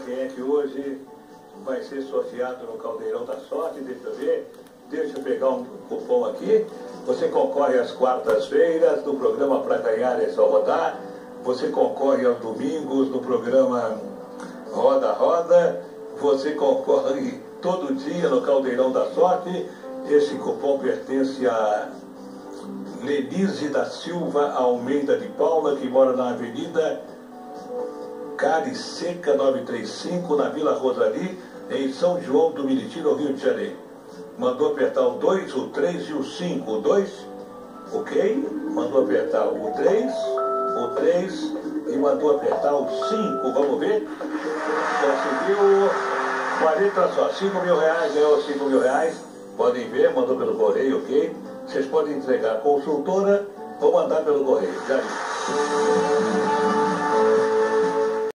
quem é que hoje vai ser sorteado no Caldeirão da Sorte. Deixa eu ver. Deixa eu pegar um cupom aqui. Você concorre às quartas-feiras no programa Pra Ganhar é Só Rodar. Você concorre aos domingos no programa Roda Roda. Você concorre todo dia no Caldeirão da Sorte. Esse cupom pertence a Lenise da Silva Almeida de Paula, que mora na Avenida Cariseca 935, na Vila Rosari, em São João do Meriti, no Rio de Janeiro. Mandou apertar o 2, o 3 e o 5. O 2, ok. Mandou apertar o 3 e mandou apertar o 5. Vamos ver. Conseguiu 40 só. 5 mil reais, ganhou 5 mil reais. Podem ver, mandou pelo correio, ok. Vocês podem entregar a consultora ou mandar pelo correio. Já vi.